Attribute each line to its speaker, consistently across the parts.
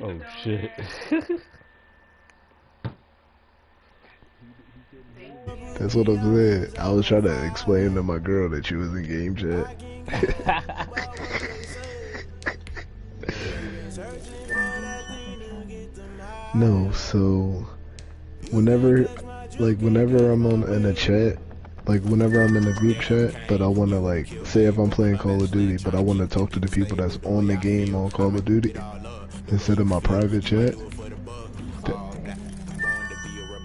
Speaker 1: Oh shit.
Speaker 2: That's what I'm saying. I was trying to explain to my girl that she was in game chat. No, so whenever I'm in a chat, like whenever I'm in a group chat, but I want to like say if I'm playing Call of Duty, but I want to talk to the people that's on the game on Call of Duty instead of my private chat.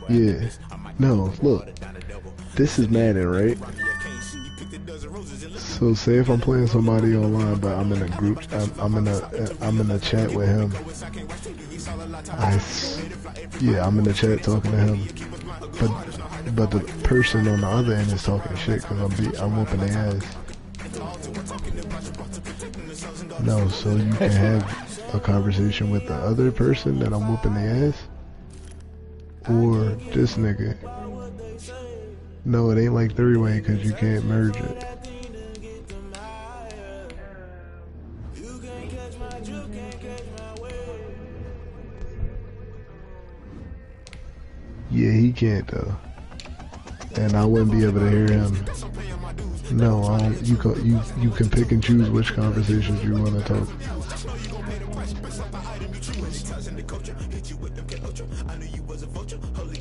Speaker 2: Yeah. No, look. This is Madden, right? So say if I'm playing somebody online, but I'm in a group, I'm in a chat with him. Yeah, I'm in the chat talking to him, but the person on the other end is talking shit because I'm whooping their ass. No, so you can have a conversation with the other person that I'm whooping their ass, or this nigga. No, it ain't like three-way because you can't merge it. Yeah, he can't though, and I wouldn't be able to hear him. No, you can pick and choose which conversations you want to talk.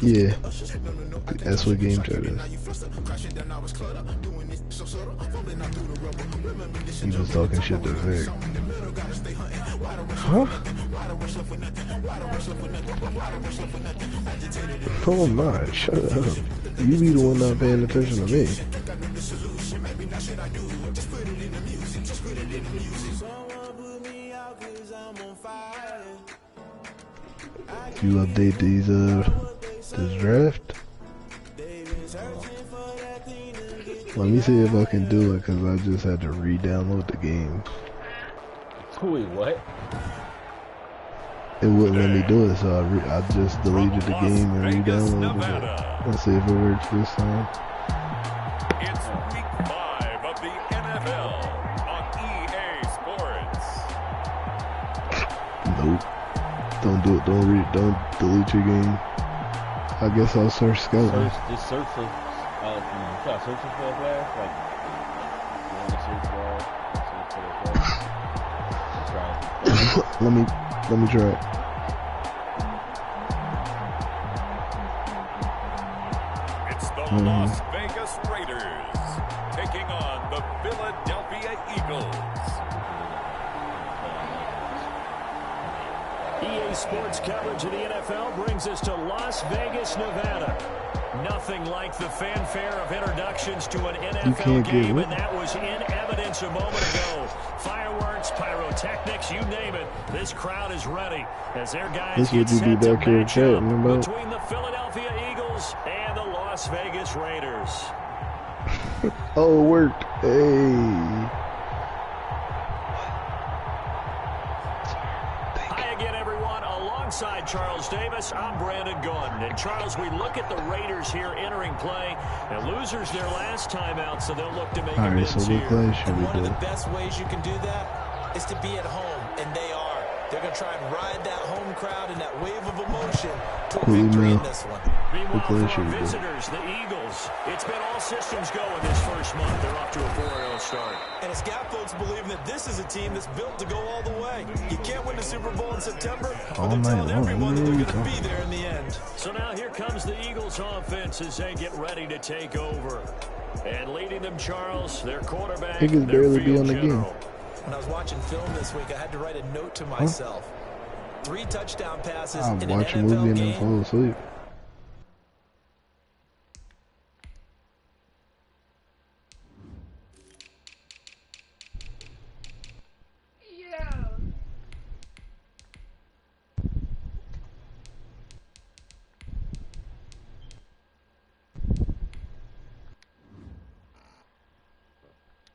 Speaker 2: Yeah, that's what game chat is. He was talking shit to Vick. Huh? Oh my, shut up. You be the one not paying attention to me. You update this draft? Let me see if I can do it, cause I just had to re-download the game.
Speaker 1: Wait, what?
Speaker 2: It wouldn't let me do it, so I just deleted the game and re-downloaded it. Let's see if it works this time.
Speaker 3: It's week 5 of the NFL on EA Sports.
Speaker 2: Nope. Don't do it. Don't delete your game. I guess I'll search Skeleton.
Speaker 1: Just search for, try searching for a player. Like, you want to search for a player?
Speaker 2: Let me try it.
Speaker 3: It's the Las Vegas Raiders taking on the Philadelphia Eagles.
Speaker 4: EA Sports coverage of the NFL brings us to Las Vegas, Nevada. Nothing like the fanfare of introductions to an NFL game, and that was in evidence a moment ago. Fireworks, pyrotechnics, you name it. This crowd is ready as their guys get set to match up between the Philadelphia Eagles and the Las Vegas Raiders.
Speaker 2: Oh, it worked. Hey.
Speaker 4: Alongside Charles Davis, I'm Brandon Gordon. And Charles, we look at the Raiders here entering play. And losers their last time out, so they'll look to make amends here.
Speaker 5: And one of the best ways you can do that is to be at home, and they are. They're going to try and ride that home crowd and that wave of emotion to a victory in this one.
Speaker 4: Meanwhile, for our visitors, the Eagles, it's been all systems go in this first month. They're off to a 4-0 start.
Speaker 5: And it's got folks believing that this is a team that's built to go all the way. You can't win the Super Bowl in September, but they're telling everyone that they're going to be there in the end.
Speaker 4: So now here comes the Eagles offense as they get ready to take over. And leading them, Charles, their quarterback,
Speaker 2: He can barely be on the game.
Speaker 5: When I was watching film this week, I had to write a note to myself. 3 touchdown passes in an
Speaker 2: watch a
Speaker 5: NFL
Speaker 2: movie
Speaker 5: game.
Speaker 2: and then fall asleep.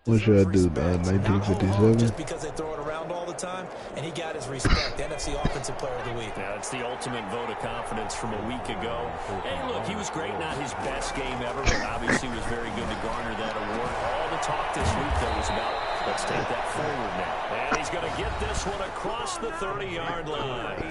Speaker 2: What should I do, 1957?
Speaker 5: Just because they throw it around all the time, and he got his respect. The NFC Offensive Player of the Week.
Speaker 4: Yeah, it's the ultimate vote of confidence from a week ago. Hey, look, he was great. Not his best game ever, but obviously was very good to garner that award. All the talk this week, though, was about Let's take that forward now. And he's going to get this one across the 30-yard line.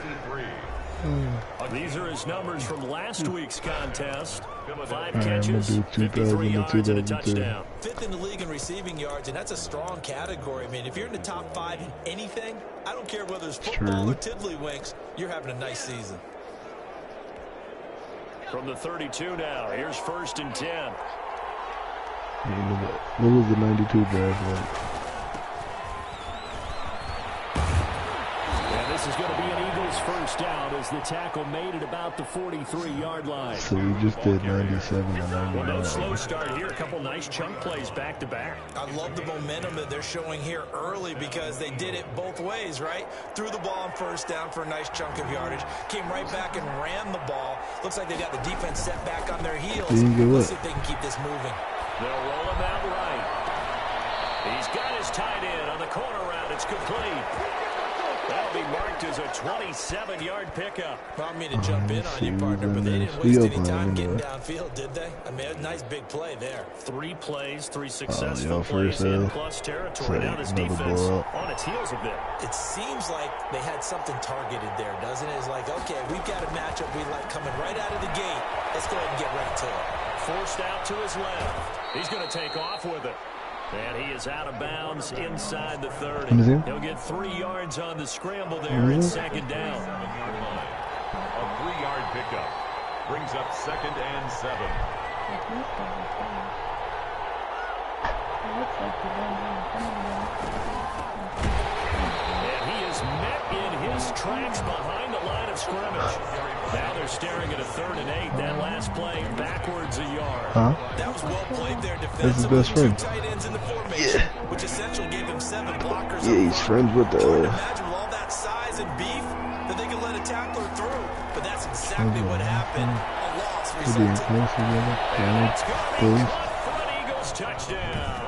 Speaker 4: These are his numbers from last week's contest. 5 catches, 53 yards, and a touchdown.
Speaker 5: 5th in the league in receiving yards, and that's a strong category. I mean, if you're in the top 5 in anything, I don't care whether it's football or tiddlywinks, you're having a nice season.
Speaker 4: From the 32 now, here's 1st and 10.
Speaker 2: What was the 92 draft like?
Speaker 4: This is going to be an Eagles first down as the tackle made it about the 43-yard line.
Speaker 2: So we just did 97 to 99.
Speaker 4: Well, no slow start here. A couple nice chunk plays back to back.
Speaker 5: I love the momentum that they're showing here early because they did it both ways, right? Threw the ball on 1st down for a nice chunk of yardage. Came right back and ran the ball. Looks like they got the defense set back on their heels. Let's see if they can keep this moving.
Speaker 4: They'll roll him out right. He's got his tight end on the corner route. It's complete. That'll be marked as a 27-yard pickup.
Speaker 5: Well, I mean to jump in on you, partner, but they didn't waste any time getting downfield, did they? I mean, a nice big play there.
Speaker 4: 3 plays, 3 successful plays in plus territory. Now this defense on its heels a bit.
Speaker 5: It seems like they had something targeted there, doesn't it? It's like, okay, we've got a matchup we like coming right out of the gate. Let's go ahead and get right to it.
Speaker 4: Forced out to his left. He's going to take off with it. And he is out of bounds inside the 30. He'll get 3 yards on the scramble there in 2nd down.
Speaker 3: A 3-yard pickup brings up 2nd and 7.
Speaker 4: And he is met in his tracks behind the line of scrimmage. Now they're staring at a 3rd and 8. That last play backwards a yard.
Speaker 5: That was well played there defensively.
Speaker 2: That's his best friend.
Speaker 5: 2 tight ends in the formation, which essentially gave him 7 blockers.
Speaker 2: Yeah, he's friends with the...
Speaker 5: Imagine with all that size and beef that they can let a tackler through. But that's exactly what happened. A loss resulted.
Speaker 4: And it's good. He's caught for an Eagles touchdown.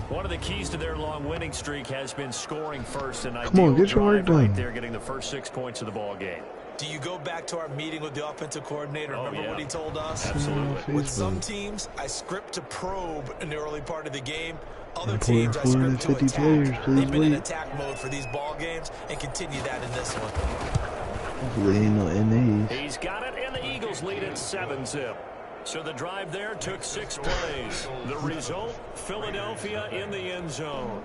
Speaker 4: One of the keys to their long winning streak has been scoring first, and
Speaker 2: come on, get your work done.
Speaker 4: Right there, getting the first 6 points of the ball game.
Speaker 5: Do you go back to our meeting with the offensive coordinator? Remember what he told us?
Speaker 4: Absolutely.
Speaker 5: With some teams, I script to probe in the early part of the game. Other teams, I script to attack. They've been in attack mode for these ball games and continue that in this one.
Speaker 4: He's got it, and the Eagles lead at 7-zip. So the drive there took 6 plays. The result, Philadelphia in the end zone.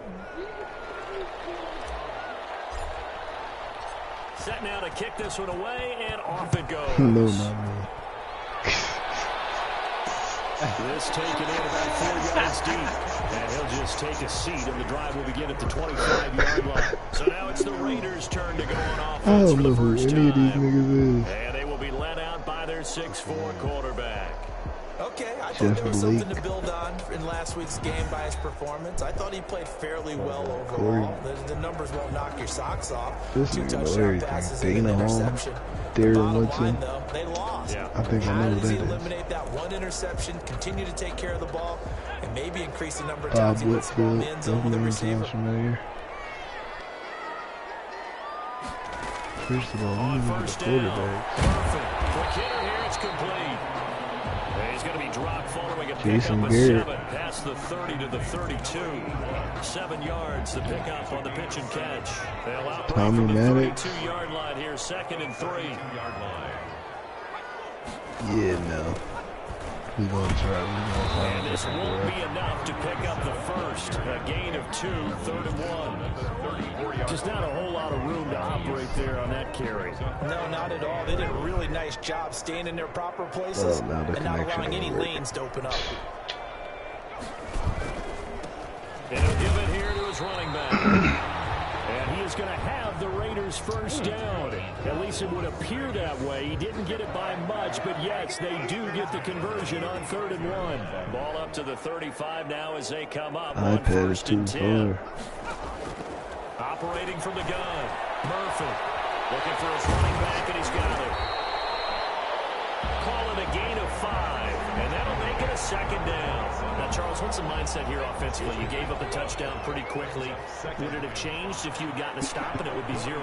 Speaker 4: Set now to kick this one away, and off it goes.
Speaker 2: No, not me.
Speaker 4: This taken in about 4 yards deep. And he'll just take a seat, and the drive will begin at the 25-yard line. So now it's the Raiders' turn to go on offense for the first time. And they will be led out by their 6'4" quarterback.
Speaker 5: Okay, I thought there was something to build on in last week's game by his performance. I thought he played fairly well overall. The numbers won't knock your socks off. 2 touchdown passes and an interception. Bottom line, though, they lost.
Speaker 2: I think I know
Speaker 5: How does he
Speaker 2: that
Speaker 5: eliminate that 1 interception, continue to take care of the ball, and maybe increase the number of times he puts the ball in the end zone with the receiver?
Speaker 2: First of all,
Speaker 4: on first down, perfect. For Kidder here, it's complete. He's going to be dropped following a pickup of 7 past the 30 to the 32. 7 yards, the pickup on the pitch and catch. They'll outbreak from the 32-yard line here, 2nd and 3.
Speaker 2: Yeah, no. We're going to try.
Speaker 4: And this won't be enough to pick up the first. A gain of 2, 3rd and 1. Just not a whole lot of room to operate there on that carry.
Speaker 5: No, not at all. They did a really nice job staying in their proper places and not allowing any lanes to open up.
Speaker 4: And he'll give it here to his running back. And he is going to have the Raiders first down. At least it would appear that way. He didn't get it by much, but yes, they do get the conversion on 3rd and 1. Ball up to the 35 now as they come up on 1st and 10. Operating from the gun, Murphy looking for his running back, and he's got it. Call it a gain of 5, and that'll make it a 2nd down. Now, Charles, what's the mindset here offensively? You gave up a touchdown pretty quickly. Would it have changed if you had gotten a stop and it would be 0-0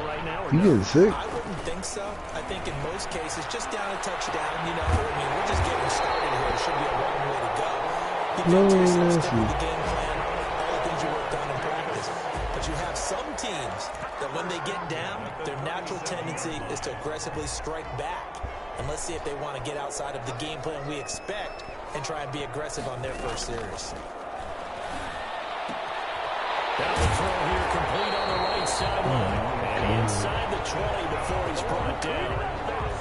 Speaker 4: right now? Or
Speaker 2: you getting sick?
Speaker 5: I wouldn't think so. I think in most cases, just down a touchdown, you know, I mean, we're just getting started here. It should be a long way to go. You picked yourself, stick with the game plan, all the things you worked on in practice. But you have some teams that when they get down, their natural tendency is to aggressively strike back. And let's see if they want to get outside of the game plan we expect and try and be aggressive on their first series.
Speaker 4: Down the throw here, complete on the right sideline. And inside the 20 before he's brought down.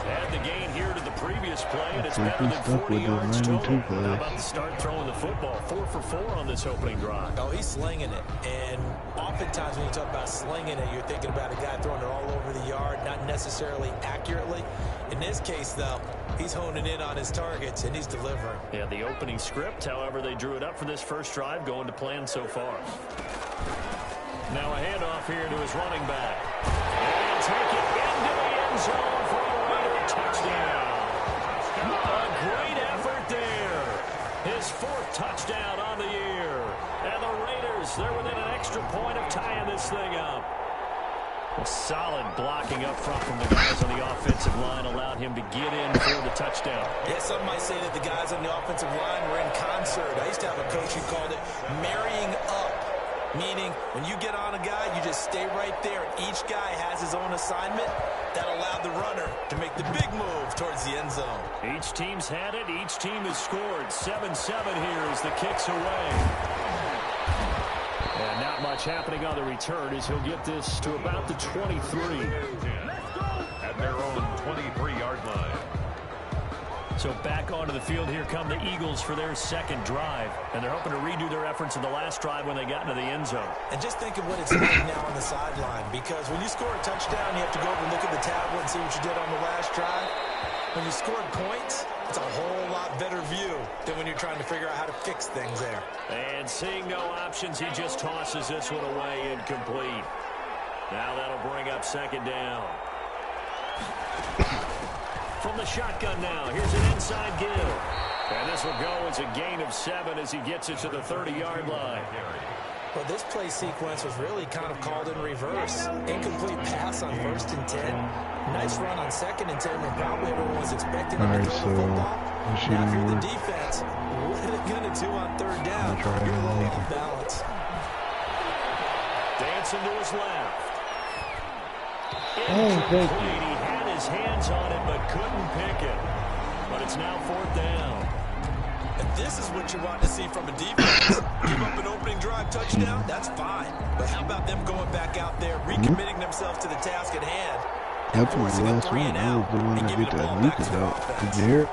Speaker 4: Add the gain here to the previous play, and it's better than 40 yards total. How about the start throwing the football? 4 for 4 on this opening drive.
Speaker 5: Oh, he's slinging it. And oftentimes when you talk about slinging it, you're thinking about a guy throwing it all over the yard, not necessarily accurately. In this case, though, he's honing in on his targets, and he's delivering.
Speaker 4: Yeah, the opening script, however, they drew it up for this first drive, going to plan so far. Now a handoff here to his running back. And take it into the end zone for a Raider touchdown. A great effort there. His 4th touchdown on the year. And the Raiders, they're within an extra point of tying this thing up. Solid blocking up front from the guys on the offensive line allowed him to get in for the touchdown.
Speaker 5: Yeah, some might say that the guys on the offensive line were in concert. I used to have a coach who called it marrying up. Meaning, when you get on a guy, you just stay right there. Each guy has his own assignment. That allowed the runner to make the big move towards the end zone.
Speaker 4: Each team's had it. Each team has scored. 7-7 here as the kick's away. And not much happening on the return as he'll get this to about the 23.
Speaker 3: At their own 23-yard line.
Speaker 4: So back onto the field, here come the Eagles for their second drive. And they're hoping to redo their efforts in the last drive when they got into the end zone.
Speaker 5: And just think of what it's like now on the sideline. Because when you score a touchdown, you have to go over and look at the tablet and see what you did on the last drive. When you scored points, it's a whole lot better view than when you're trying to figure out how to fix things there.
Speaker 4: And seeing no options, he just tosses this one away incomplete. Now that'll bring up second down. From the shotgun now, here's an inside give. And this will go as a gain of 7 as he gets it to the 30-yard line.
Speaker 5: Well, this play sequence was really kind of called in reverse. Incomplete pass on 1st and 10. Nice run on 2nd and 10 when probably everyone was expecting him to throw the football. Now for the defense, what are they going to do on 3rd down? You're a little off balance.
Speaker 4: Dancing to his left.
Speaker 2: Oh, thank you.
Speaker 4: He had his hands on it but couldn't pick it. But it's now 4th down.
Speaker 5: And this is what you want to see from a defense. Give up an opening drive touchdown, that's fine. But how about them going back out there, recommitting themselves to the task at hand?
Speaker 2: That was the last one. I was the one that did that Lucas out. Did you hear it?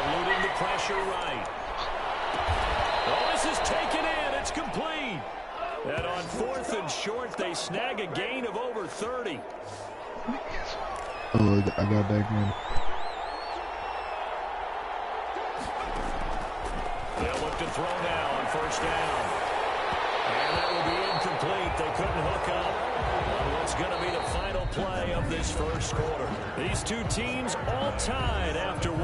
Speaker 4: Eluding the pressure right. Oh, this is taken in. It's complete. And on 4th and short, they snag a gain of over 30.
Speaker 2: Oh, I got back in.
Speaker 4: They'll look to throw now on 1st down. And that will be incomplete. They couldn't hook up on what's going to be the final play of this first quarter. These two teams all tied after 1.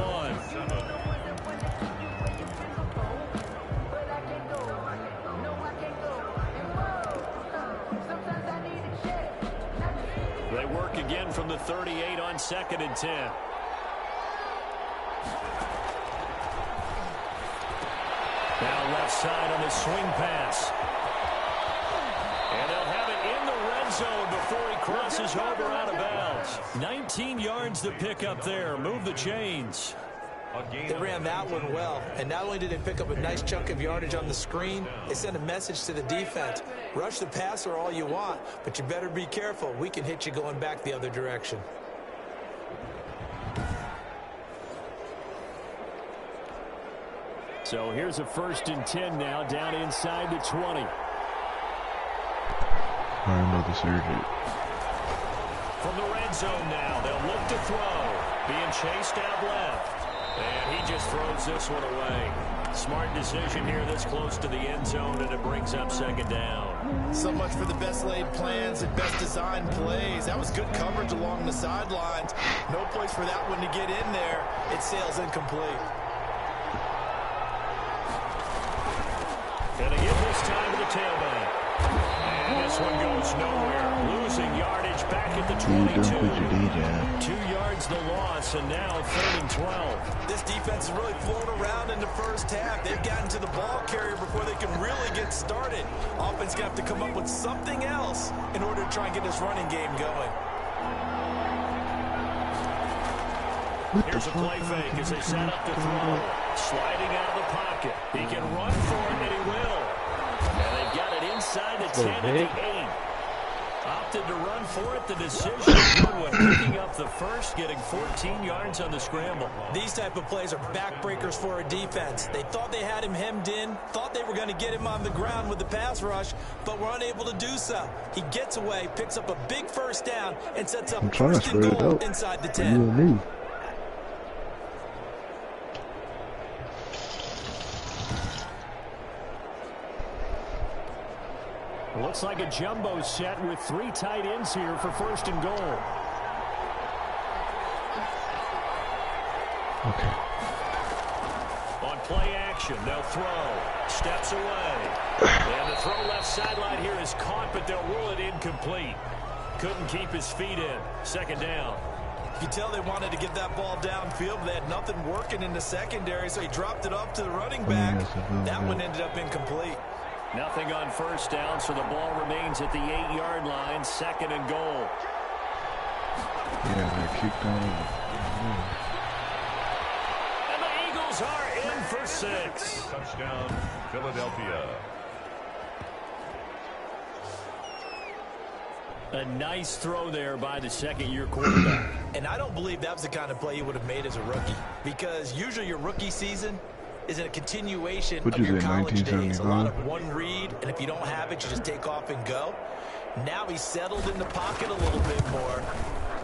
Speaker 4: They work again from the 38 on 2nd and 10. Now left side on the swing pass. And they'll have it in the red zone before he crosses over out of bounds. 19 yards to pick up there. Move the chains.
Speaker 5: They ran that one well, and not only did they pick up a nice chunk of yardage on the screen, they sent a message to the defense. Rush the passer all you want, but you better be careful. We can hit you going back the other direction.
Speaker 4: So here's a 1st and 10 now, down inside the 20.
Speaker 2: Another surgery.
Speaker 4: From the red zone now, they'll look to throw. Being chased out left. And he just throws this one away. Smart decision here this close to the end zone, and it brings up 2nd down.
Speaker 5: So much for the best laid plans and best designed plays. That was good coverage along the sidelines. No place for that one to get in there. It sails incomplete.
Speaker 4: And again this time to the tailback. And And this one goes nowhere. Losing yardage back at the 22. 2 yards the loss, and now 3rd and 12.
Speaker 5: This defense is really flown around in the first half. They've gotten to the ball carrier before they can really get started. Offense going to have to come up with something else in order to try and get this running game going.
Speaker 4: Here's a play fake as they set up to throw. Sliding out of the pocket. He can run for it, and he will. And they've got it inside the 10 at the 8. Opted to run for it. The decision, good one. Picking up the first, getting 14 yards on the scramble.
Speaker 5: These type of plays are backbreakers for a defense. They thought they had him hemmed in, thought they were going to get him on the ground with the pass rush, but were unable to do so. He gets away, picks up a big first down, and sets up first and goal inside the 10.
Speaker 4: Looks like a jumbo set with 3 tight ends here for 1st and goal.
Speaker 2: Okay.
Speaker 4: On play action, they'll throw. Steps away. And the throw left sideline here is caught, but they'll rule it incomplete. Couldn't keep his feet in. 2nd down.
Speaker 5: You can tell they wanted to get that ball downfield, but they had nothing working in the secondary, so he dropped it off to the running back. That one ended up incomplete.
Speaker 4: Nothing on 1st down, so the ball remains at the 8-yard line. 2nd and goal.
Speaker 2: Yeah, they kicked on it.
Speaker 4: And the Eagles are in for 6.
Speaker 3: Touchdown, Philadelphia.
Speaker 4: A nice throw there by the 2nd-year quarterback.
Speaker 5: And I don't believe that was the kind of play he would have made as a rookie, because usually your rookie season is a continuation of your college days. A lot of one read, and if you don't have it, you just take off and go. Now he's settled in the pocket a little bit more,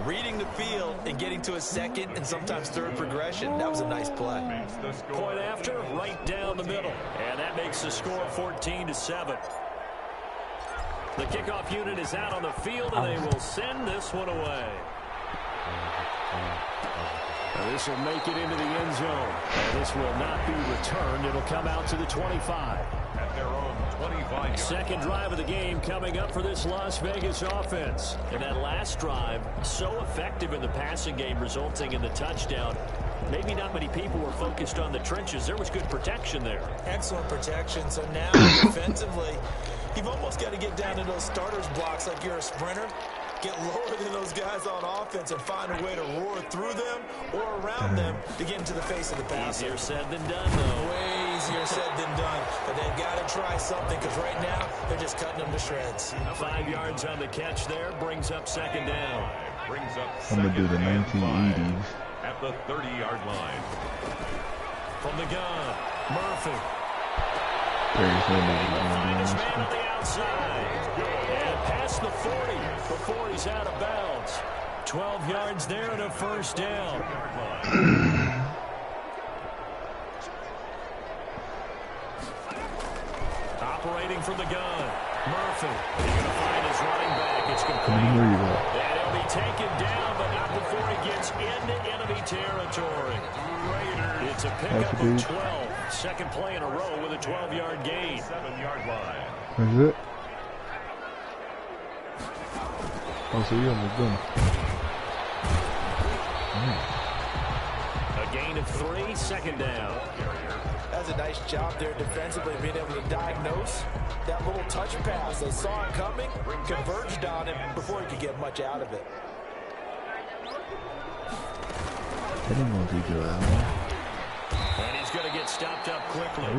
Speaker 5: reading the field and getting to a 2nd and sometimes 3rd progression. That was a nice play.
Speaker 4: Point after, right down the middle. And that makes the score 14-7. The kickoff unit is out on the field, and they will send this one away. This will make it into the end zone. And this will not be returned. It'll come out to the 25.
Speaker 3: At their own 25.
Speaker 4: 2nd drive of the game coming up for this Las Vegas offense. And that last drive, so effective in the passing game, resulting in the touchdown. Maybe not many people were focused on the trenches. There was good protection there.
Speaker 5: Excellent protection. So now, defensively, you've almost got to get down to those starters blocks like you're a sprinter. Get lower than those guys on offense and find a way to roar through them or around them to get into the face of the passer.
Speaker 4: Easier said than done, though.
Speaker 5: Way easier said than done. But they've got to try something, because right now they're just cutting them to shreds.
Speaker 4: 5 yards on the catch there. Brings up 2nd down.
Speaker 3: Brings up
Speaker 2: I'm going to do the 1980s.
Speaker 3: At the 30-yard line.
Speaker 4: From the gun, Murphy. Find his man on the outside. And past the 40 before he's out of bounds. 12 yards there and a 1st down. Operating from the gun, Murphy. He's going to find his running back. It's complete. And he'll be taken down, but not before he gets into enemy territory. Raiders. It's a pickup of 12. 2nd play in a row with a 12-yard gain.
Speaker 3: 7-yard line.
Speaker 2: That's it? Oh, so you're on the gun.
Speaker 4: A gain of 3, 2nd down.
Speaker 5: That's a nice job there defensively, being able to diagnose that little touch pass. They saw it coming, converged on him before he could get much out of it.
Speaker 2: I didn't want to go out.
Speaker 4: And he's going to get stopped up quickly.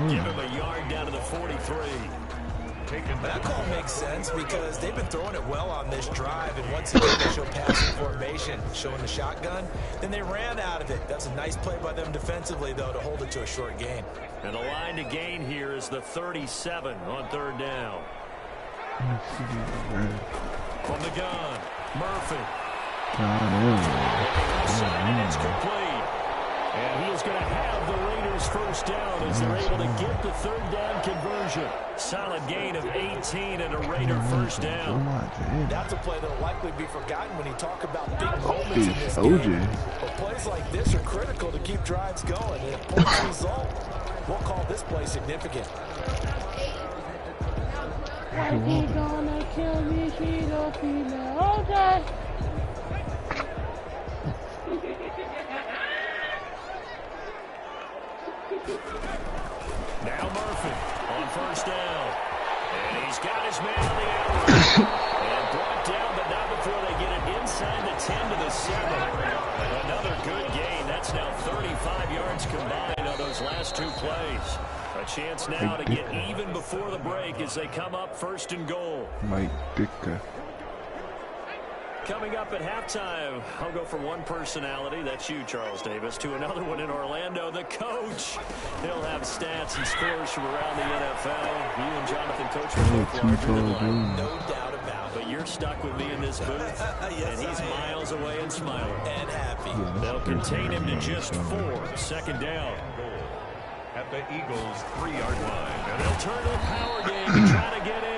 Speaker 4: Give him a yard down to the 43.
Speaker 5: That call makes sense, because they've been throwing it well on this drive, and once again they show passing formation, showing the shotgun. Then they ran out of it. That's a nice play by them defensively, though, to hold it to a short gain.
Speaker 4: And the line to gain here is the 37 on 3rd down. From the gun, Murphy. It's complete. And he is going to have the Raiders 1st down as they're able to get the 3rd down conversion. Solid gain of 18 and a Raider 1st down.
Speaker 5: That's a play that will likely be forgotten when you talk about big moments in this game. But plays like this are critical to keep drives going. And if points result, we'll call this play significant.
Speaker 1: Why she gonna kill me? She don't feel all that.
Speaker 4: Now Murphy on first down. And he's got his man on the outside. And brought down, but not before they get it inside the 10 to the 7. Another good gain. That's now 35 yards combined on those last two plays. A chance now to get even before the break as they come up first and goal.
Speaker 2: Mike Ditka.
Speaker 4: Coming up at halftime, I'll go from one personality, that's you, Charles Davis, to another one in Orlando, the coach. He'll have stats and scores from around the NFL. You and Jonathan, coach, are both larger than life. No doubt about it. But you're stuck with me in this booth, yes, and he's miles away and smiling. And happy. They'll contain him to just 4. Second down.
Speaker 3: At the Eagles' 3-yard line.
Speaker 4: And they'll turn to the power game to try to get in.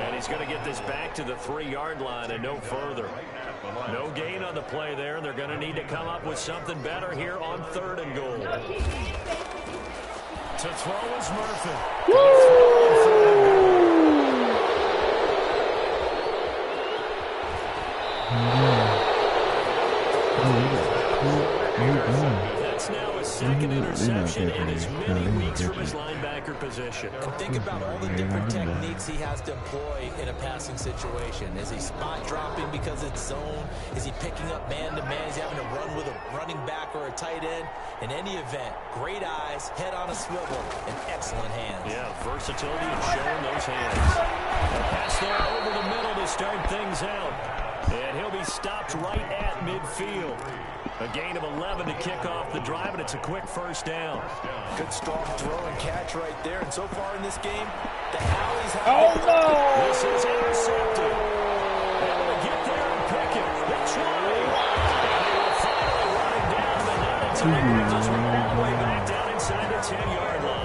Speaker 4: And he's going to get this back to the 3-yard line and no further. No gain on the play there. They're going to need to come up with something better here on 3rd and goal. To throw is Murphy. That's now a second interception in as many weeks from his linebacker position.
Speaker 5: And think about all the different techniques he has to employ in a passing situation. Is he spot dropping because it's zone? Is he picking up man-to-man? Is he having to run with a running back or a tight end? In any event, great eyes, head on a swivel, and excellent hands.
Speaker 4: Yeah, versatility and showing those hands. A pass there over the middle to start things out. And he'll be stopped right at midfield. A gain of 11 to kick off the drive, and it's a quick first down.
Speaker 5: Good strong throw and catch right there. And so far in this game, the Howleys have...
Speaker 1: Oh, no!
Speaker 4: This is intercepted. Able to get there and pick it. They're trying. And they will finally run it down, but not in time. Just all the way back down inside the 10-yard line.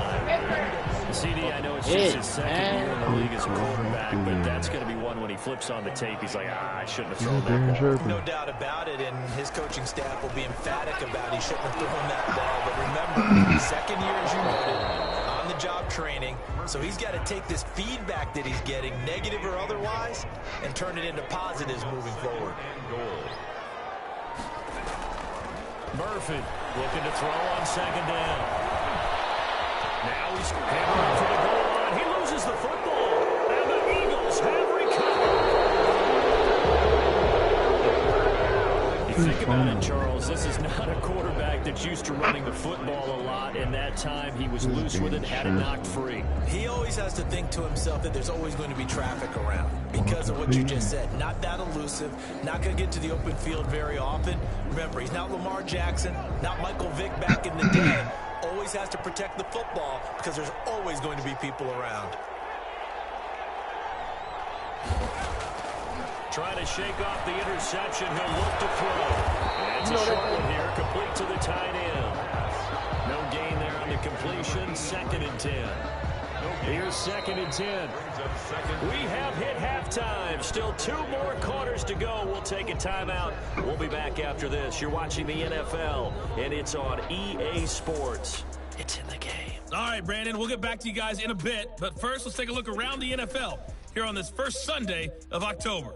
Speaker 4: CD, I know it's just his second year in the league as a quarterback, but that's going to be one when he flips on the tape. He's like, I shouldn't have thrown that ball.
Speaker 5: No doubt about it, and his coaching staff will be emphatic about he shouldn't have thrown that ball. But remember, second year, as you noted, on-the-job training, so he's got to take this feedback that he's getting, negative or otherwise, and turn it into positives moving forward.
Speaker 4: Murphy looking to throw on second down. Now he's hammering for the goal line. He loses the football, and the Eagles have recovered. You think about it, Charles, this is not a quarterback that's used to running the football a lot, and that time he was loose with it, had it knocked free.
Speaker 5: He always has to think to himself that there's always going to be traffic around because of what you just said. Not that elusive, not going to get to the open field very often. Remember, he's not Lamar Jackson, not Michael Vick back in the day. Always has to protect the football because there's always going to be people around.
Speaker 4: Trying to shake off the interception. He'll look to throw. And it's a short one here, complete to the tight end. No gain there on the completion. 2nd and 10. Here's 2nd and 10. We have hit halftime. Still 2 more quarters to go. We'll take a timeout. We'll be back after this. You're watching the NFL, and it's on EA Sports. It's in the game.
Speaker 6: All right, Brandon, we'll get back to you guys in a bit. But first, let's take a look around the NFL here on this first Sunday of October.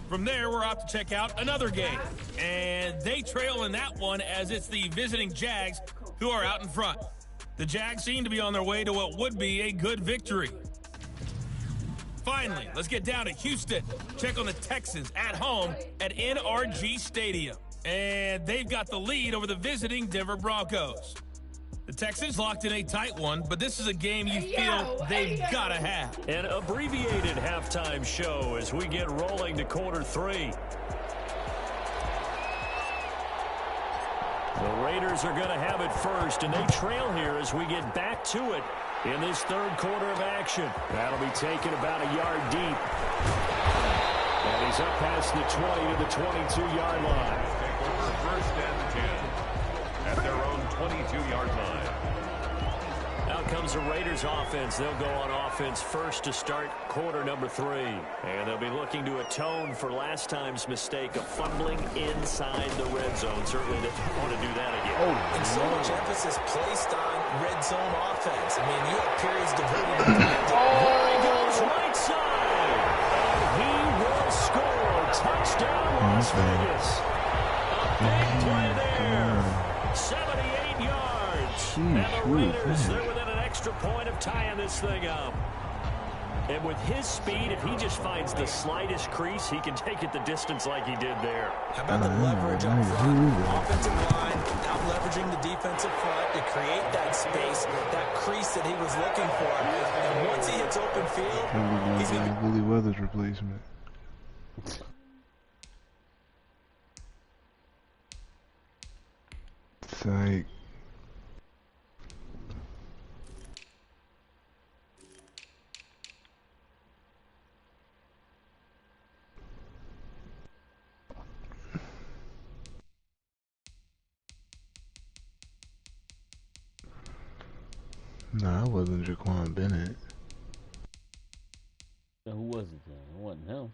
Speaker 6: From there, we're off to check out another game. And they trail in that one as it's the visiting Jags who are out in front. The Jags seem to be on their way to what would be a good victory. Finally, let's get down to Houston. Check on the Texans at home at NRG Stadium. And they've got the lead over the visiting Denver Broncos. The Texans locked in a tight one, but this is a game you feel they've got to have.
Speaker 4: An abbreviated halftime show as we get rolling to quarter 3. The Raiders are going to have it first, and they trail here as we get back to it in this 3rd quarter of action. That'll be taken about a yard deep. And he's up past the 20 to the 22-yard line.
Speaker 3: First and 10 at their own 22-yard line.
Speaker 4: Now comes the Raiders offense. They'll go on offense first to start quarter number 3. And they'll be looking to atone for last time's mistake of fumbling inside the red zone. Certainly they want to do that again.
Speaker 5: And so much emphasis placed on red zone offense. I mean, you have periods devoted to
Speaker 4: Here he goes right side. And he will score. Touchdown, Las Vegas. A big play there. 78 yards. And the Raiders, they're within an extra point of tying this thing up. And with his speed, if he just finds the slightest crease, he can take it the distance like he did there.
Speaker 5: How about the leverage up front? Offensive line, out leveraging the defensive front to create that space, that crease that he was looking for. And once he hits open field, he's going to be
Speaker 2: Willie Weathers replacement. Psych. Nah, I wasn't Jaquan Bennett.
Speaker 1: So who was it then? It wasn't him.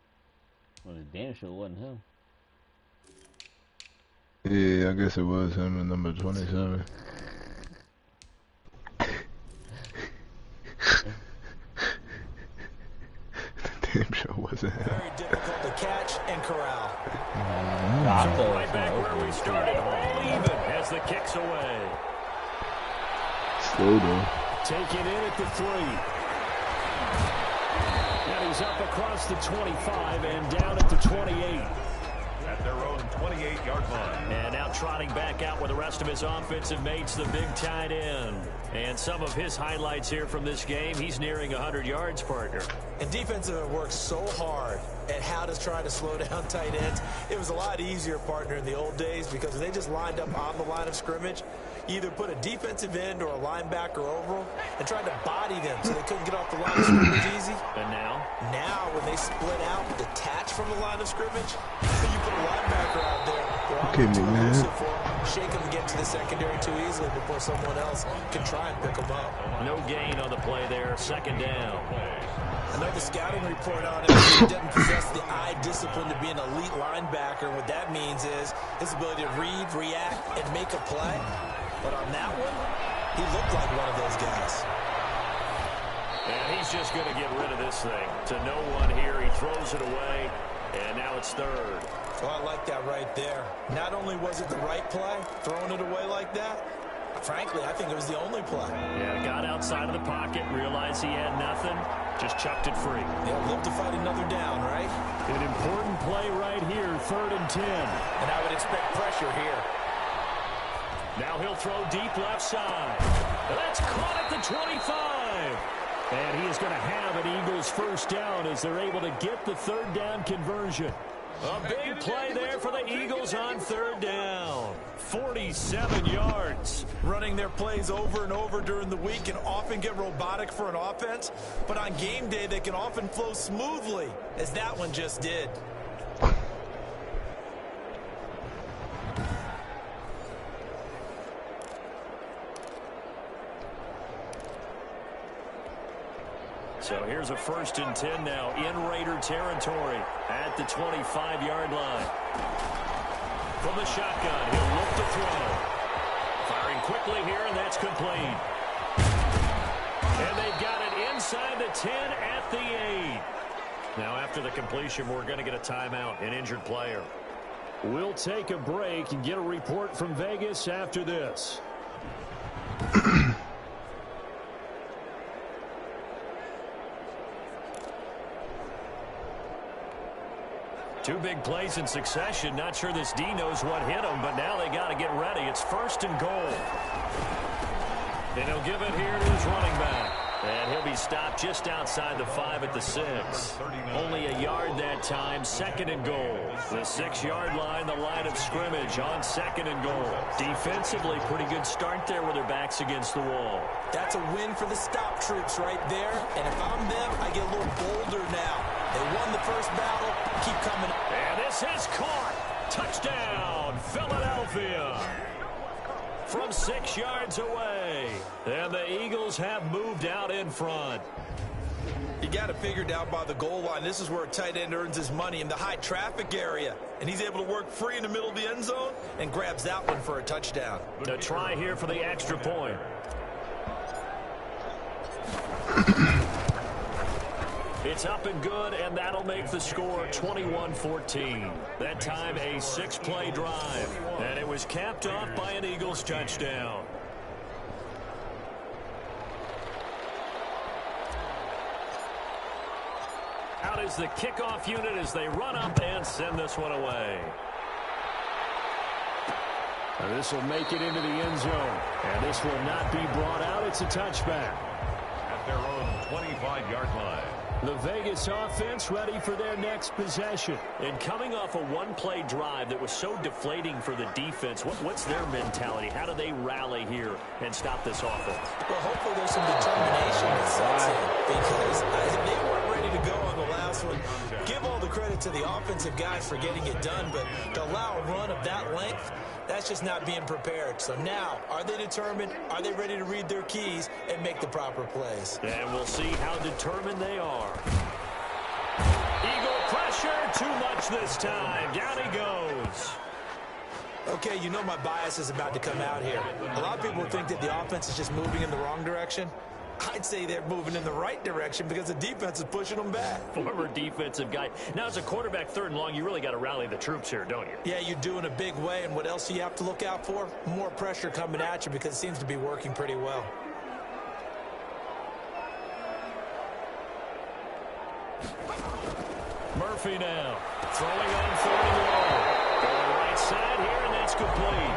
Speaker 1: Well, the damn sure wasn't him.
Speaker 2: Yeah, I guess it was him at number 27. Damn sure wasn't him.
Speaker 5: very difficult to catch and corral.
Speaker 4: So right back where we started, all even as the kick's away.
Speaker 2: Slow though.
Speaker 4: Taken in at the 3. And he's up across the 25 and down at the 28.
Speaker 3: At their own 28-yard line.
Speaker 4: And now trotting back out with the rest of his offensive mates, the big tight end. And some of his highlights here from this game, he's nearing 100 yards, partner.
Speaker 5: And defensive have worked so hard at how to try to slow down tight ends. It was a lot easier, partner, in the old days because they just lined up on the line of scrimmage. You either put a defensive end or a linebacker over them and tried to body them so they couldn't get off the line of scrimmage easy.
Speaker 4: And now?
Speaker 5: Now, when they split out, detach from the line of scrimmage, you put a linebacker out there.
Speaker 2: Okay, man.
Speaker 5: Shake them and get to the secondary too easily before someone else can try and pick them up.
Speaker 4: No gain on the play there. Second down.
Speaker 5: Another scouting report on him. He doesn't possess the eye discipline to be an elite linebacker. What that means is his ability to read, react, and make a play. But on that one, he looked like one of those guys.
Speaker 4: And he's just going to get rid of this thing. To no one here. He throws it away. And now it's third.
Speaker 5: Well, I like that right there. Not only was it the right play, throwing it away like that, frankly, I think it was the only play.
Speaker 4: Yeah, got outside of the pocket, realized he had nothing, just chucked it free.
Speaker 5: They'll live to fight another down, right?
Speaker 4: An important play right here, 3rd and 10.
Speaker 5: And I would expect pressure here.
Speaker 4: Now he'll throw deep left side. That's caught at the 25. And he is going to have an Eagles first down as they're able to get the 3rd down conversion. A big play there for the Eagles on 3rd down. 47 yards.
Speaker 5: Running their plays over and over during the week can often get robotic for an offense, but on game day they can often flow smoothly, as that one just did.
Speaker 4: So here's a 1st and 10 now in Raider territory at the 25-yard line. From the shotgun, he'll look to throw. Firing quickly here, and that's complete. And they've got it inside the 10 at the 8. Now after the completion, we're going to get a timeout, an injured player. We'll take a break and get a report from Vegas after this. Two big plays in succession. Not sure this D knows what hit him, but now they got to get ready. It's 1st and goal. And he'll give it here to his running back. And he'll be stopped just outside the 5 at the 6. Only a yard that time. 2nd and goal. The 6-yard line, the line of scrimmage on 2nd and goal. Defensively, pretty good start there with their backs against the wall.
Speaker 5: That's a win for the stop troops right there. And if I'm them, I get a little bolder now. They won the first battle. Keep coming.
Speaker 4: And this is caught. Touchdown, Philadelphia. from 6 yards away. And the Eagles have moved out in front.
Speaker 5: You got it figured out by the goal line. This is where a tight end earns his money, in the high traffic area. And he's able to work free in the middle of the end zone and grabs that one for a touchdown.
Speaker 4: A try here for the extra point. It's up and good, and that'll make the score 21-14. That time a 6-play drive, and it was capped off by an Eagles touchdown. Out is the kickoff unit as they run up and send this one away. And this will make it into the end zone, and this will not be brought out. It's a touchback.
Speaker 3: At their own 25-yard line.
Speaker 4: The Vegas offense ready for their next possession. And coming off a one-play drive that was so deflating for the defense, what's their mentality? How do they rally here and stop this offense?
Speaker 5: Well, hopefully there's some determination that sets in, because they weren't ready to go on the last one. Give all the credit to the offensive guys for getting it done, but to allow a run of that length, that's just not being prepared. So now, are they determined? Are they ready to read their keys and make the proper plays?
Speaker 4: And we'll see how determined they are. Eagle pressure, too much this time. Down he goes.
Speaker 5: Okay, you know my bias is about to come out here. A lot of people think that the offense is just moving in the wrong direction. I'd say they're moving in the right direction because the defense is pushing them back.
Speaker 4: Former defensive guy. Now, as a quarterback, 3rd and long, you really got to rally the troops here, don't you?
Speaker 5: Yeah, you do in a big way. And what else do you have to look out for? More pressure coming at you, because it seems to be working pretty well.
Speaker 4: Murphy now. Throwing on 3rd and long. Going right side here, and that's complete.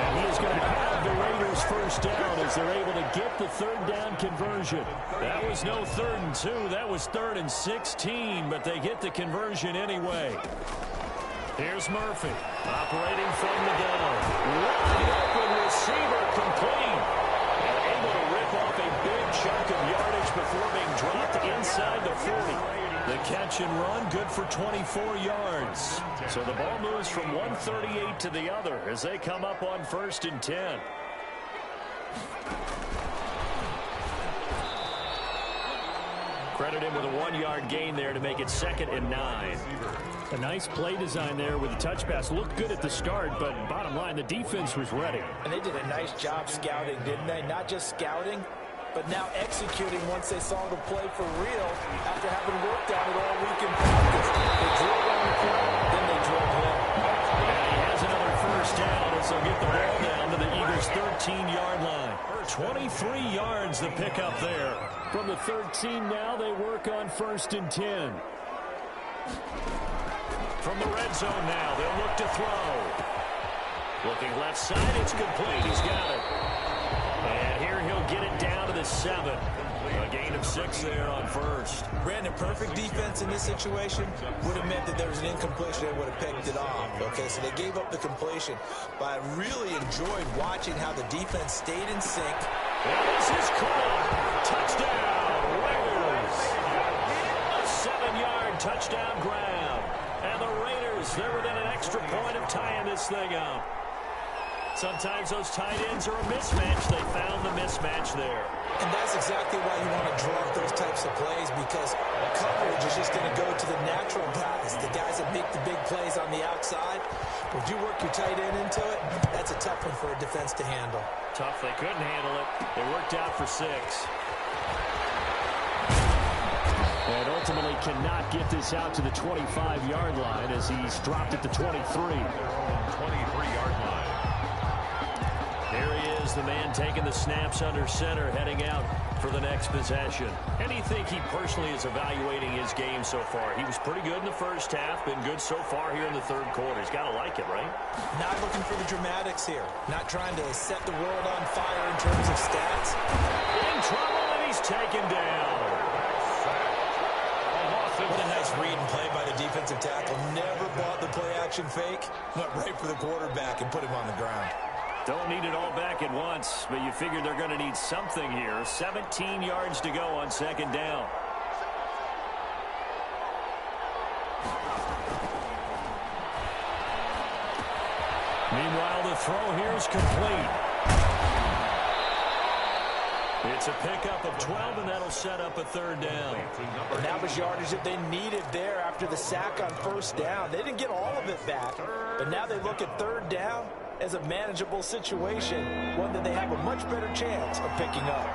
Speaker 4: And he is going to have the Raiders first down as they're able to get the 3rd down conversion. That was no 3rd and 2. That was 3rd and 16, but they get the conversion anyway. Here's Murphy operating from the gun. Wide open receiver, complete. And able to rip off a big chunk of yardage before being dropped inside the 40. The catch and run, good for 24 yards. So the ball moves from 138 to the other as they come up on 1st and 10. Credit him with a 1-yard gain there to make it 2nd and 9. A nice play design there with the touch pass. Looked good at the start, but bottom line, the defense was ready.
Speaker 5: And they did a nice job scouting, didn't they? Not just scouting, but now executing once they saw the play for real after having worked on it all week in practice. They drilled on the play, then they drilled him.
Speaker 4: And he has another first down as they'll get the ball down to the Eagles' 13-yard line. 23 yards the pickup there. From the 13 now, they work on 1st and 10. From the red zone now, they'll look to throw. Looking left side, it's complete. He's got it. And here he'll get it down to the 7. A gain of 6 there on 1st.
Speaker 5: Brandon, perfect defense in this situation would have meant that there was an incompletion. They would have picked it off. Okay, so they gave up the completion. But I really enjoyed watching how the defense stayed in sync.
Speaker 4: This is caught. Touchdown, Raiders. A 7-yard touchdown grab. And the Raiders, they're within an extra point of tying this thing up. Sometimes those tight ends are a mismatch. They found the mismatch there.
Speaker 5: And that's exactly why you want to draw up those types of plays, because coverage is just going to go to the natural guys, the guys that make the big plays on the outside. If you work your tight end into it, that's a tough one for a defense to handle.
Speaker 4: Tough. They couldn't handle it. They worked out for 6. And ultimately cannot get this out to the 25-yard line as he's dropped at the 23.
Speaker 3: 23-yard line.
Speaker 4: There he is, the man taking the snaps under center, heading out for the next possession. And you think he personally is evaluating his game so far? He was pretty good in the first half, been good so far here in the 3rd quarter. He's got to like it, right?
Speaker 5: Not looking for the dramatics here. Not trying to set the world on fire in terms of stats.
Speaker 4: In trouble, and he's taken down.
Speaker 5: What a nice read and play by the defensive tackle. Never bought the play-action fake. Went right for the quarterback and put him on the ground.
Speaker 4: Don't need it all back at once, but you figure they're going to need something here. 17 yards to go on 2nd down. Meanwhile, the throw here is complete. It's a pickup of 12, and that'll set up a third down.
Speaker 5: And that was yardage that they needed there after the sack on first down. They didn't get all of it back, but now they look at third down as a manageable situation, one that they have a much better chance of picking up.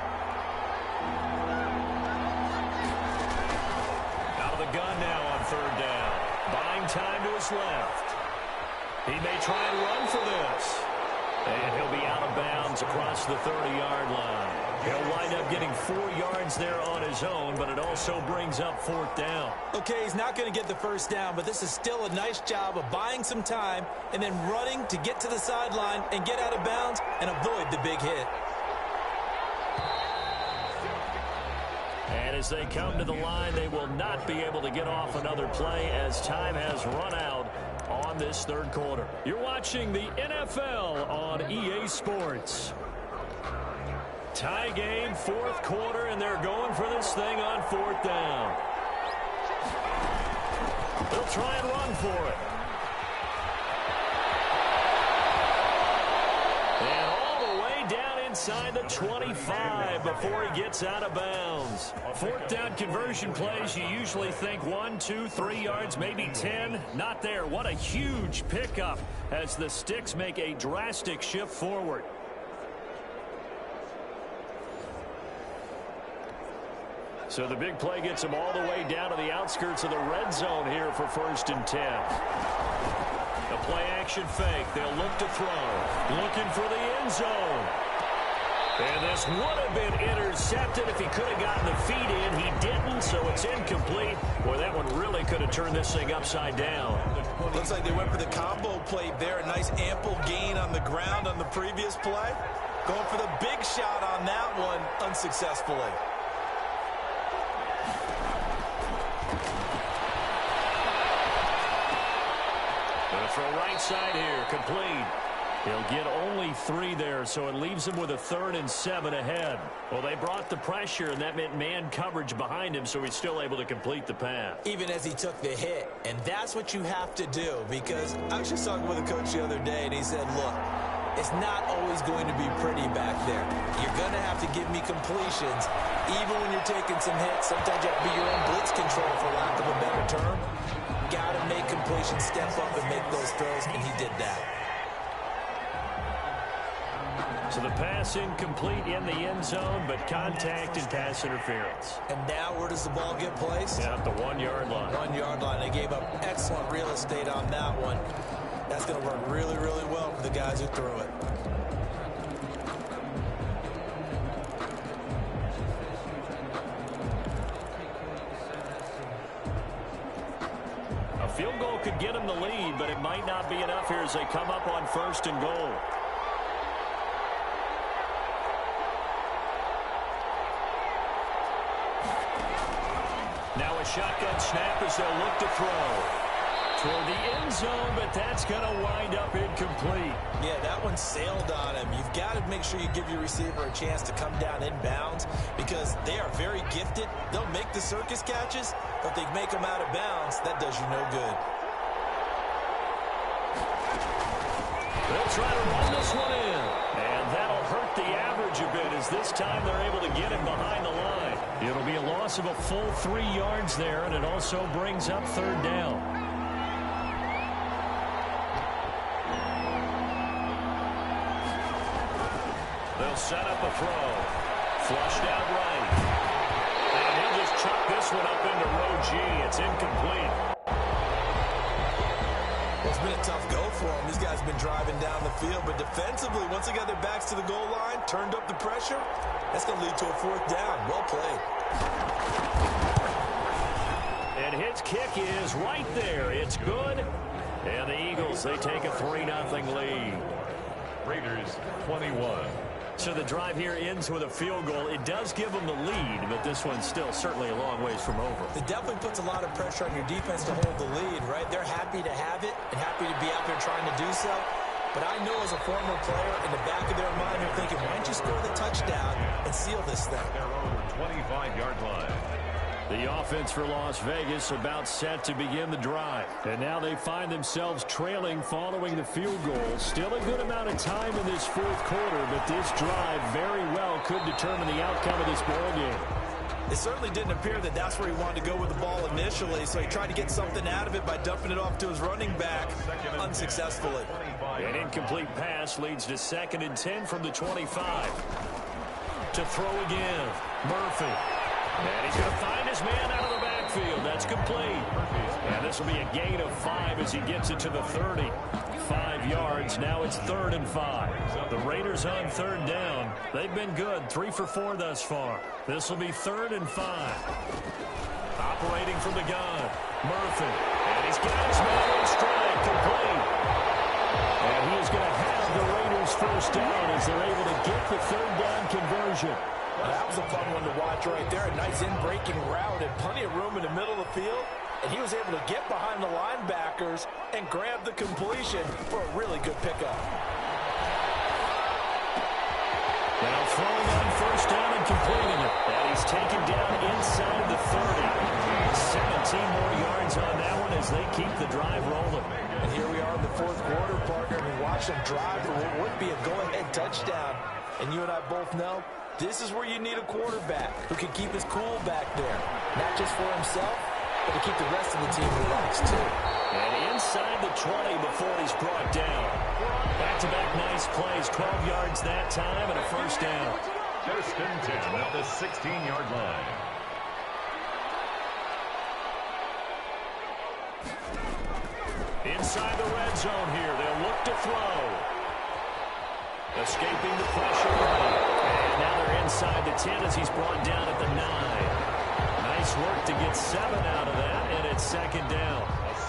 Speaker 4: Out of the gun now on third down. Buying time to his left. He may try and run for this. And he'll be out of bounds across the 30-yard line. He'll wind up getting 4 yards there on his own, but it also brings up fourth down.
Speaker 5: Okay, he's not going to get the first down, but this is still a nice job of buying some time and then running to get to the sideline and get out of bounds and avoid the big hit.
Speaker 4: And as they come to the line, they will not be able to get off another play as time has run out on this third quarter. You're watching the NFL on EA Sports. Tie game, fourth quarter, and they're going for this thing on fourth down. They'll try and run for it. And all the way down inside the 25 before he gets out of bounds. Fourth down conversion plays, you usually think 1, 2, 3 yards, maybe 10. Not there. What a huge pickup as the Sticks make a drastic shift forward. So the big play gets them all the way down to the outskirts of the red zone here for 1st and 10. The play action fake. They'll look to throw. Looking for the end zone. And this would have been intercepted if he could have gotten the feet in. He didn't, so it's incomplete. Boy, that one really could have turned this thing upside down.
Speaker 5: Looks like they went for the combo play there. A nice ample gain on the ground on the previous play. Going for the big shot on that one unsuccessfully.
Speaker 4: Throw right side here, complete. He'll get only 3 there, so it leaves him with a 3rd and 7 ahead. Well, they brought the pressure, and that meant man coverage behind him, so he's still able to complete the pass.
Speaker 5: Even as he took the hit, and that's what you have to do, because I was just talking with a coach the other day, and he said, look, it's not always going to be pretty back there. You're going to have to give me completions, even when you're taking some hits. Sometimes you have to be your own blitz control, for lack of a better term. Got to make completions, step up and make those throws, and he did that.
Speaker 4: So the pass incomplete in the end zone, but contact and pass interference.
Speaker 5: And now where does the ball get placed?
Speaker 4: Yeah, at the 1-yard line.
Speaker 5: 1-yard line. They gave up excellent real estate on that one. That's going to work really, really well for the guys who threw it.
Speaker 4: A field goal could get them the lead, but it might not be enough here as they come up on 1st and goal. Now a shotgun snap as they'll look to throw. Toward the end zone, but that's going to wind up incomplete.
Speaker 5: Yeah, that one sailed on him. You've got to make sure you give your receiver a chance to come down inbounds because they are very gifted. They'll make the circus catches, but they make them out of bounds. That does you no good.
Speaker 4: They'll try to run this one in, and that'll hurt the average a bit as this time they're able to get him behind the line. It'll be a loss of a full 3 yards there, and it also brings up 3rd down. They'll set up a throw. Flushed out right. And he'll just chuck this one up into row G. It's incomplete.
Speaker 5: Well, it's been a tough go for them. These guys have been driving down the field, but defensively, once they got their backs to the goal line, turned up the pressure, that's going to lead to a 4th down. Well played.
Speaker 4: And his kick is right there. It's good. And the Eagles, they take a 3-0 lead.
Speaker 3: Raiders 21.
Speaker 4: So the drive here ends with a field goal. It does give them the lead, but this one's still certainly a long ways from over.
Speaker 5: It definitely puts a lot of pressure on your defense to hold the lead, right? They're happy to have it and happy to be out there trying to do so. But I know as a former player, in the back of their mind, they're thinking, why don't you score the touchdown and seal this thing?
Speaker 3: They're over 25-yard line.
Speaker 4: The offense for Las Vegas about set to begin the drive. And now they find themselves trailing following the field goal. Still a good amount of time in this fourth quarter, but this drive very well could determine the outcome of this ball game.
Speaker 5: It certainly didn't appear that that's where he wanted to go with the ball initially, so he tried to get something out of it by dumping it off to his running back unsuccessfully.
Speaker 4: An incomplete pass leads to 2nd and 10 from the 25. To throw again, Murphy. And he's going to find his man out of the backfield. That's complete. And this will be a gain of 5 as he gets it to the 30. 5 yards. Now it's 3rd and 5. The Raiders on 3rd down. They've been good. 3 for 4 thus far. This will be 3rd and 5. Operating from the gun, Murphy. And he's got his man on strike. Complete. And he is going to have the Raiders first down as they're able to get the 3rd down conversion.
Speaker 5: That was a fun one to watch right there. A nice in-breaking route and plenty of room in the middle of the field. And he was able to get behind the linebackers and grab the completion for a really good pickup.
Speaker 4: Now throwing on first down and completing it. And he's taken down inside the 30. 17 more yards on that one as they keep the drive rolling.
Speaker 5: And here we are in the fourth quarter, partner. We watch them drive for what would be a go-ahead touchdown. And you and I both know this is where you need a quarterback who can keep his cool back there. Not just for himself, but to keep the rest of the team relaxed too.
Speaker 4: And inside the 20 before he's brought down. Back-to-back nice plays. 12 yards that time and a first down.
Speaker 3: 1st and 10 at the 16-yard line.
Speaker 4: Inside the red zone here. They'll look to throw. Escaping the pressure. And now they're inside the 10 as he's brought down at the 9. Nice work to get 7 out of that, and it's 2nd down.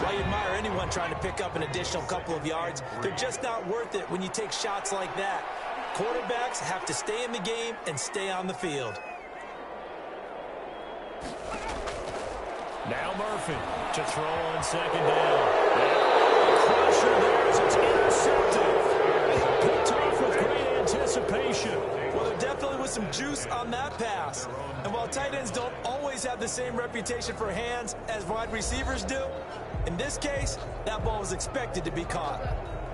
Speaker 5: I admire anyone trying to pick up an additional couple of yards. They're just not worth it when you take shots like that. Quarterbacks have to stay in the game and stay on the field.
Speaker 4: Now Murphy to throw on 2nd down. Crusher there as it's intercepted. Picked off with great anticipation.
Speaker 5: Well, there definitely was some juice on that pass. And while tight ends don't always have the same reputation for hands as wide receivers do, in this case, that ball was expected to be caught.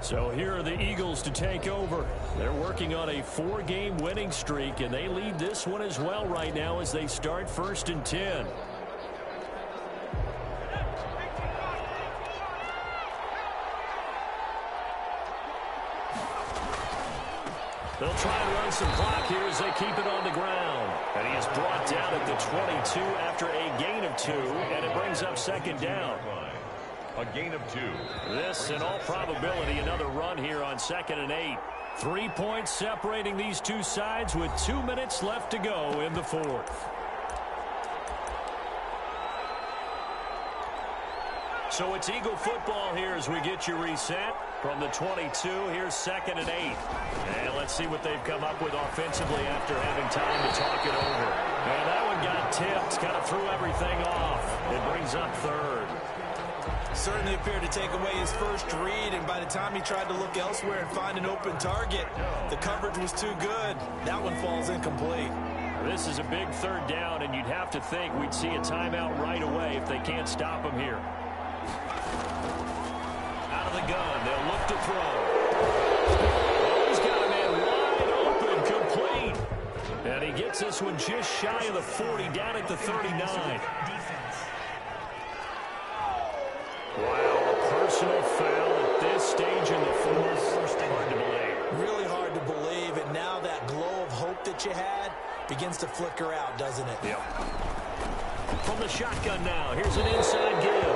Speaker 4: So here are the Eagles to take over. They're working on a 4-game winning streak, and they lead this one as well right now as they start 1st and 10. They'll try and run some clock here as they keep it on the ground. And he is brought down at the 22 after a gain of 2, and it brings up 2nd down.
Speaker 3: A gain of 2.
Speaker 4: This, in all probability, another run here on 2nd and 8. 3 points separating these two sides with 2 minutes left to go in the 4th. So it's Eagle football here as we get you reset. From the 22, here's 2nd and 8. And let's see what they've come up with offensively after having time to talk it over. And that one got tipped, kind of threw everything off. It brings up 3rd.
Speaker 5: Certainly appeared to take away his first read, and by the time he tried to look elsewhere and find an open target, the coverage was too good. That one falls incomplete.
Speaker 4: This is a big 3rd down, and you'd have to think we'd see a timeout right away if they can't stop him here. Out of the gun, they'll look to throw. Oh, he's got a man wide open, complete. And he gets this one just shy of the 40, down at the 39. Wow, a personal foul at this stage in the 4th. Hard to believe.
Speaker 5: Really hard to believe, and now that glow of hope that you had begins to flicker out, doesn't it?
Speaker 4: Yep. From the shotgun now, here's an inside give.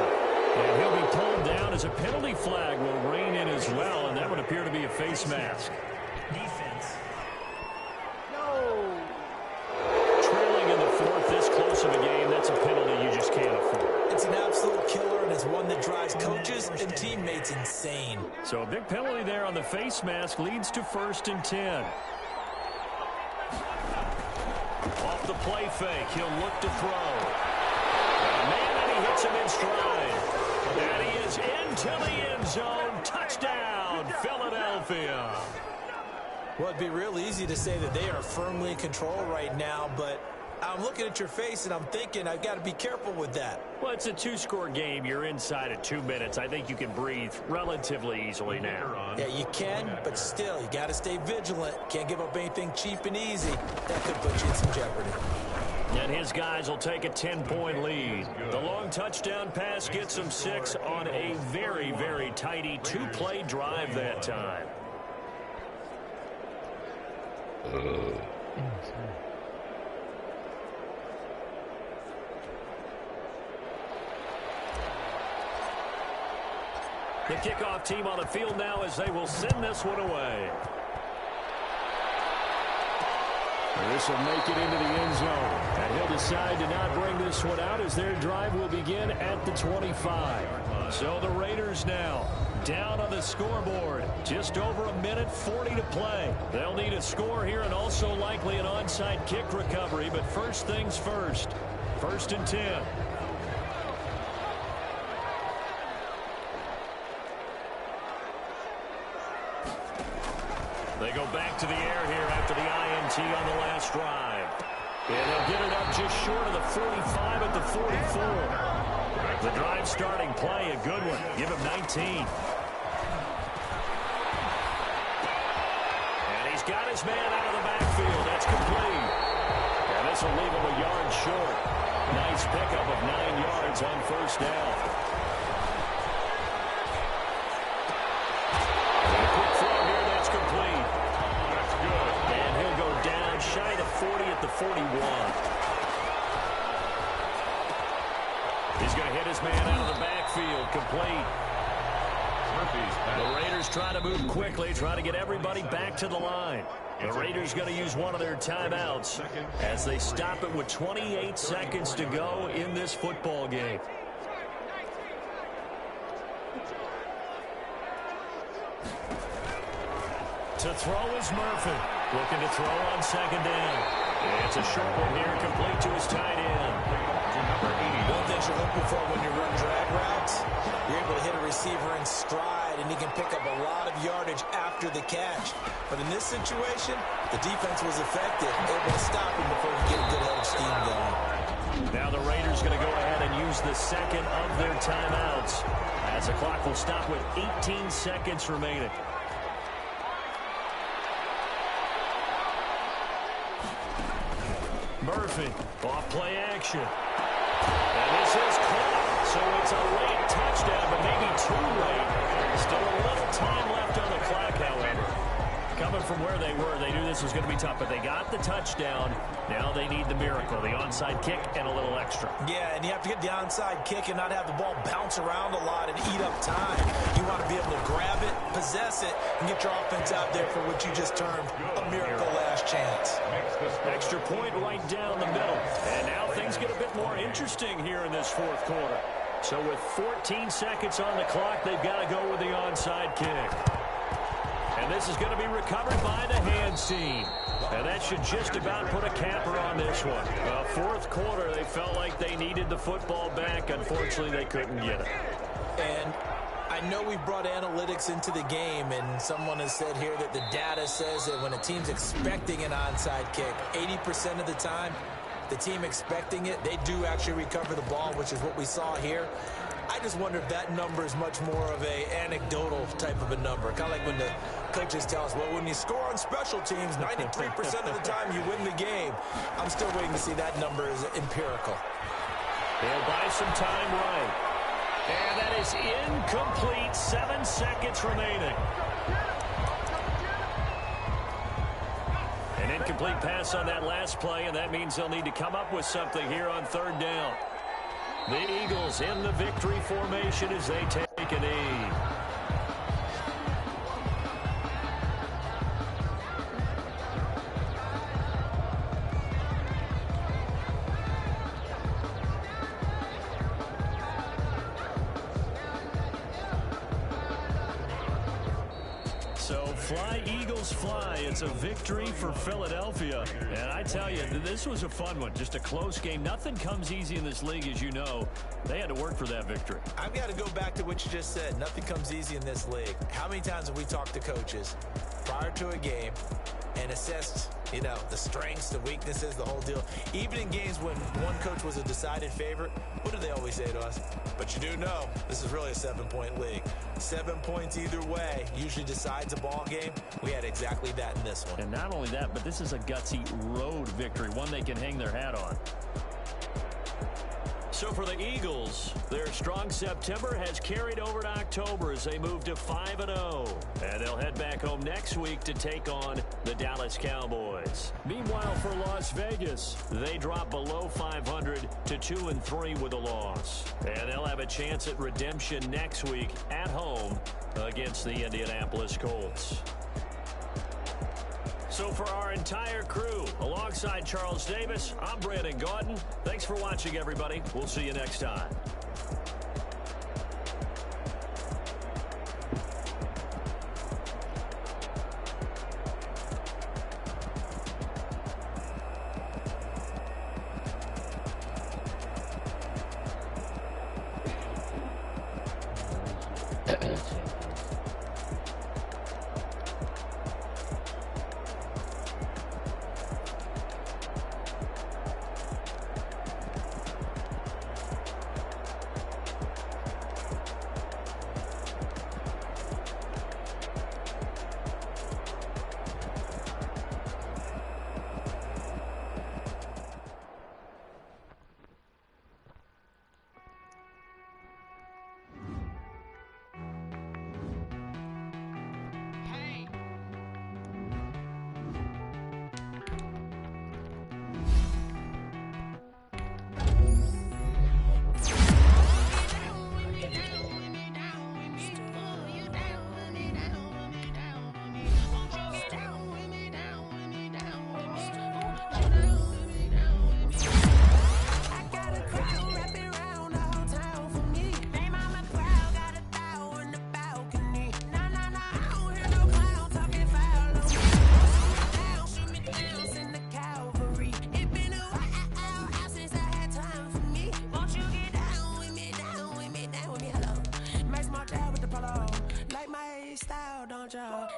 Speaker 4: And he'll be pulled down as a penalty flag will rein in as well, and that would appear to be a face mask.
Speaker 6: Defense.
Speaker 4: No. Trailing in the 4th, this close of a game, that's a penalty you just can't afford.
Speaker 5: It's an absolute killer, and it's one that drives coaches and teammates insane.
Speaker 4: So a big penalty there on the face mask leads to 1st and 10. Off the play fake, he'll look to throw. Man, and he hits him in stride. And he is into the end zone. Touchdown, Philadelphia.
Speaker 5: Well, it'd be real easy to say that they are firmly in control right now, but I'm looking at your face and I'm thinking I've got to be careful with that.
Speaker 4: Well, it's a two-score game. You're inside of 2 minutes. I think you can breathe relatively easily now.
Speaker 5: Yeah, you can, but still, you got to stay vigilant. Can't give up anything cheap and easy. That could put you in some jeopardy.
Speaker 4: And his guys will take a 10-point lead. The long touchdown pass gets them 6 on a very, very tidy two-play drive that time. The kickoff team on the field now as they will send this one away. This will make it into the end zone. And he'll decide to not bring this one out as their drive will begin at the 25. So the Raiders now down on the scoreboard. Just over a minute 40 to play. They'll need a score here and also likely an onside kick recovery. But first things first. 1st and 10. They go back to the air here after the INT on the last drive. And they'll get it up just short of the 45 at the 44. The drive starting play, a good one. Give him 19. And he's got his man out of the backfield. That's complete. And this will leave him a yard short. Nice pickup of 9 yards on first down. Shy of 40 at the 41. He's going to hit his man out of the backfield. Complete. The Raiders try to move quickly, try to get everybody back to the line. The Raiders going to use one of their timeouts as they stop it with 28 seconds to go in this football game. To throw is Murphy. Looking to throw on 2nd down. It's a short one here, complete to his tight end.
Speaker 5: One thing you're looking for when you run drag routes, you're able to hit a receiver in stride, and he can pick up a lot of yardage after the catch. But in this situation, the defense was effective, able to stop him before he get a good head of steam going.
Speaker 4: Now the Raiders going to go ahead and use the second of their timeouts, as the clock will stop with 18 seconds remaining. Murphy, off play action. And this is caught. So it's a late touchdown, but maybe too late. Still a little time left on the clock, however. Coming from where they were, they knew this was going to be tough, but they got the touchdown. Now they need the miracle, the onside kick and a little extra.
Speaker 5: Yeah, and you have to get the onside kick and not have the ball bounce around a lot and eat up time. You want to be able to grab it, possess it, and get your offense out there for what you just termed a miracle last chance.
Speaker 4: Extra point right down the middle. And now things get a bit more interesting here in this 4th quarter. So with 14 seconds on the clock, they've got to go with the onside kick. And this is going to be recovered by the hands team. And that should just about put a capper on this one. 4th quarter, they felt like they needed the football back. Unfortunately, they couldn't get it.
Speaker 5: And I know we brought analytics into the game, and someone has said here that the data says that when a team's expecting an onside kick, 80% of the time, the team expecting it, they do actually recover the ball, which is what we saw here. I just wonder if that number is much more of a anecdotal type of a number. Kind of like when the coaches tell us, well, when you score on special teams, 93% of the time you win the game. I'm still waiting to see that number is empirical.
Speaker 4: They'll buy some time right. And that is incomplete. 7 seconds remaining. An incomplete pass on that last play, and that means they'll need to come up with something here on 3rd down. The Eagles in the victory formation as they take a knee. So fly, Eagles, fly. It's a victory for Philadelphia. And I tell you, this was a fun one. Just a close game. Nothing comes easy in this league, as you know. They had to work for that victory.
Speaker 5: I've got to go back to what you just said. Nothing comes easy in this league. How many times have we talked to coaches? prior to a game and assessed, you know, the strengths, the weaknesses, the whole deal. Even in games when one coach was a decided favorite, what do they always say to us? But you do know this is really a 7-point league. 7 points either way usually decides a ball game. We had exactly that in this one.
Speaker 4: And not only that, but this is a gutsy road victory, one they can hang their hat on. So for the Eagles, their strong September has carried over to October as they move to 5-0. And they'll head back home next week to take on the Dallas Cowboys. Meanwhile, for Las Vegas, they drop below 500 to 2-3 with a loss. And they'll have a chance at redemption next week at home against the Indianapolis Colts. So for our entire crew, alongside Charles Davis, I'm Brandon Gaudin. Thanks for watching, everybody. We'll see you next time.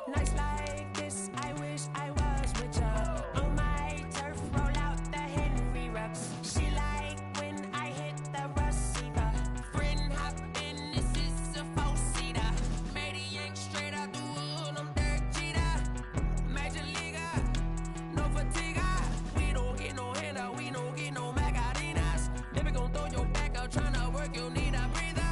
Speaker 7: Nights like this, I wish I was with ya. On my turf, roll out the Henry rocks. She like when I hit the receiver. Friend hop in, this is a 4-seater. Made a yank straight out the wood, I'm Derek Jeter. Major leaguer, no fatigue. We don't get no handout, we don't get no Macarinas. Never gon' throw your back out, tryna work, you need a breather.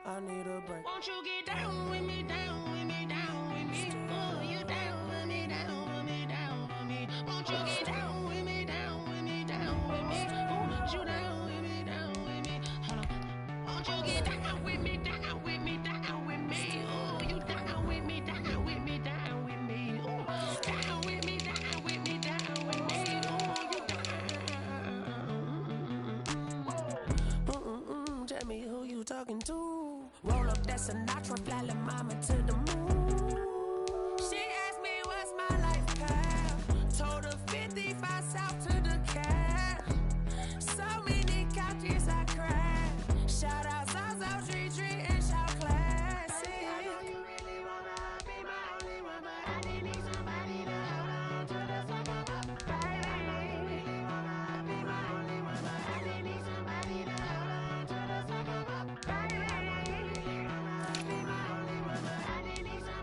Speaker 7: I need a break. Won't you get down with me, down with me, down with me? Oh, you down with me, down with me, down with me? Won't you get down with me, down with me, down with me? Oh, you down with me, down with me? Hold on. Won't you get down with me, down with me, down with me? Oh, you down with me, down with me, down with me? Oh, down with me, down with me, down with me? Oh, you down. Tell me who you talking to. Roll up that Sinatra, fly la mama to the moon. She asked me what's my life path. Told her 55 south to the cab. So many couches I cried. Shout out South Street and shout classic. I know you really wanna be my only one, but I didn't need somebody to hold on to the second. Baby, I know you really wanna be my only one, but I didn't need somebody to hold on to the second. Baby, I know you really wanna be my only one, but I didn't need somebody.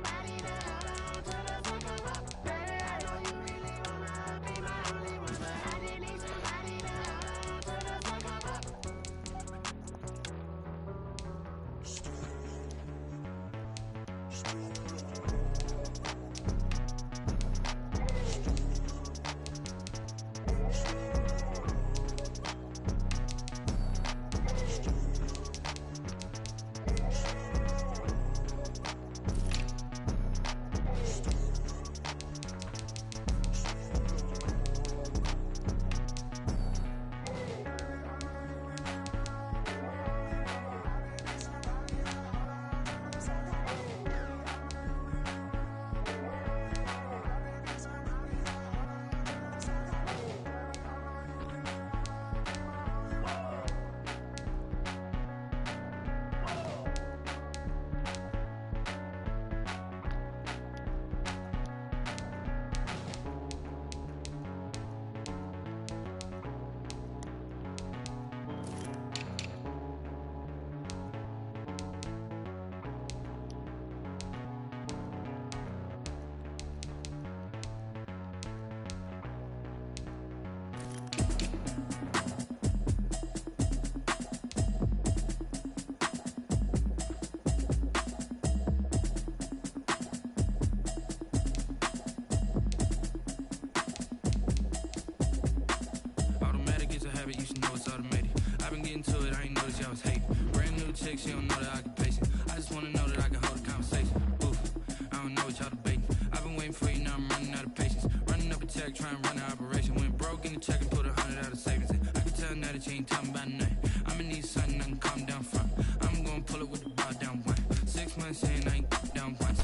Speaker 7: mad at you ain't talking about nothing. I'ma need something I can calm down from. I'm gonna pull it with the ball down one. 6 months in, I ain't down once.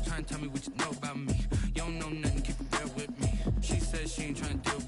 Speaker 7: Trying to tell me what you know about me. You don't know nothing, keep it real with me. She says she ain't trying to deal